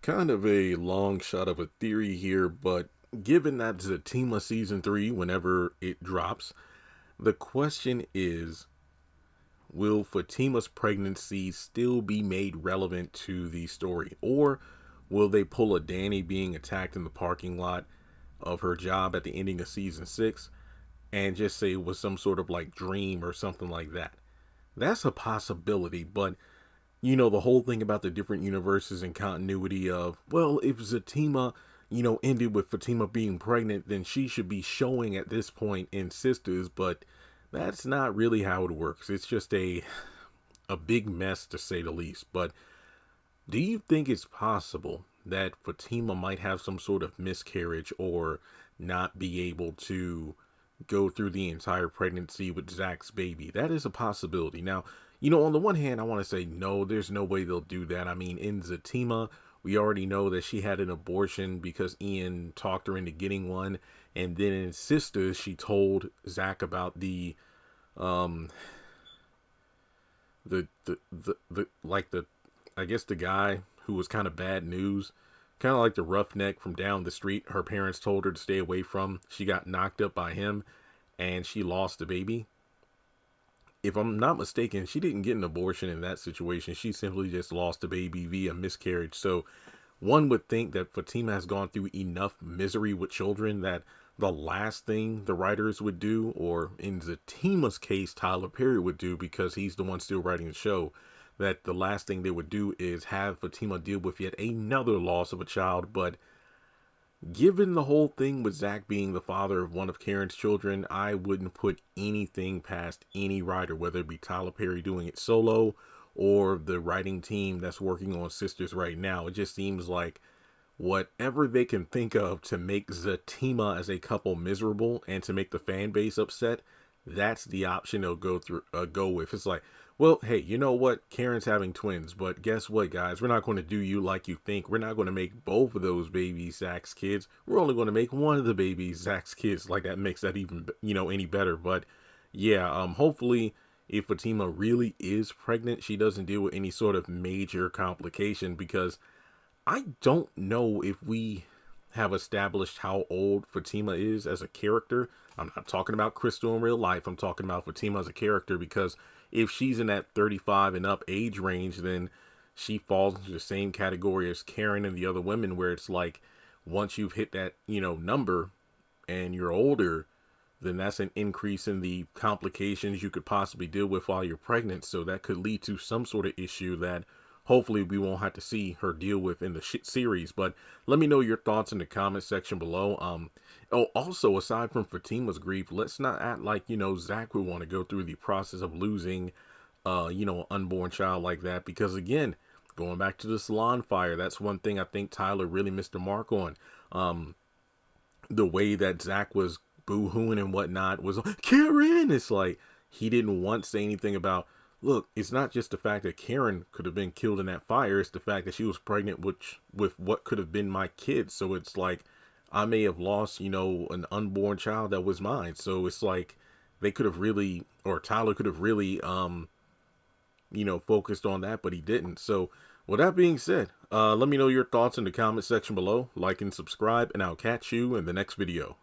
Kind of a long shot of a theory here, but given that Zatima season 3, whenever it drops, the question is, will Fatima's pregnancy still be made relevant to the story? Or will they pull a Danny being attacked in the parking lot of her job at the ending of season 6 and just say it was some sort of like dream or something like that? That's a possibility, but the whole thing about the different universes and continuity of, well, if Zatima, ended with Fatima being pregnant, then she should be showing at this point in Sisters, but that's not really how it works. It's just a big mess to say the least. But do you think it's possible that Fatima might have some sort of miscarriage or not be able to go through the entire pregnancy with Zach's baby? That is a possibility. Now, on the one hand, I want to say no, there's no way they'll do that. I mean, in Zatima, we already know that she had an abortion because Ian talked her into getting one. And then in Sisters, she told Zach about um, the I guess the guy who was kind of bad news, kind of like the roughneck from down the street. Her parents told her to stay away from. She got knocked up by him and she lost the baby. If I'm not mistaken, she didn't get an abortion in that situation. She simply just lost the baby via miscarriage. So one would think that Fatima has gone through enough misery with children that the last thing the writers would do, or in Zatima's case, Tyler Perry would do, because he's the one still writing the show, that the last thing they would do is have Fatima deal with yet another loss of a child. But given the whole thing with Zach being the father of one of Karen's children, I wouldn't put anything past any writer, whether it be Tyler Perry doing it solo or the writing team that's working on Sisters right now. It just seems like whatever they can think of to make Zatima as a couple miserable and to make the fan base upset, that's the option they'll go with. It's like, well, hey, you know what? Karen's having twins, but guess what, guys? We're not going to do you like you think. We're not going to make both of those babies Zach's kids. We're only going to make one of the babies Zach's kids. Like, that makes that even, any better. But yeah, hopefully if Fatima really is pregnant, she doesn't deal with any sort of major complication, because I don't know if we have established how old Fatima is as a character. I'm not talking about Crystal in real life. I'm talking about Fatima as a character, because if she's in that 35 and up age range, then she falls into the same category as Karen and the other women, where it's like, once you've hit that, number and you're older, then that's an increase in the complications you could possibly deal with while you're pregnant. So that could lead to some sort of issue that hopefully we won't have to see her deal with in the series. But let me know your thoughts in the comment section below. Also, aside from Fatima's grief, let's not act like, Zach would want to go through the process of losing, an unborn child like that. Because again, going back to the salon fire, that's one thing I think Tyler really missed the mark on. The way that Zach was boo-hooing and whatnot was, Karen! It's like, he didn't once say anything about, look, it's not just the fact that Karen could have been killed in that fire. It's the fact that she was pregnant with what could have been my kid. So it's like, I may have lost, an unborn child that was mine. So it's like, they could have really, or Tyler could have really, focused on that, but he didn't. So with that being said, let me know your thoughts in the comment section below. Like and subscribe, and I'll catch you in the next video.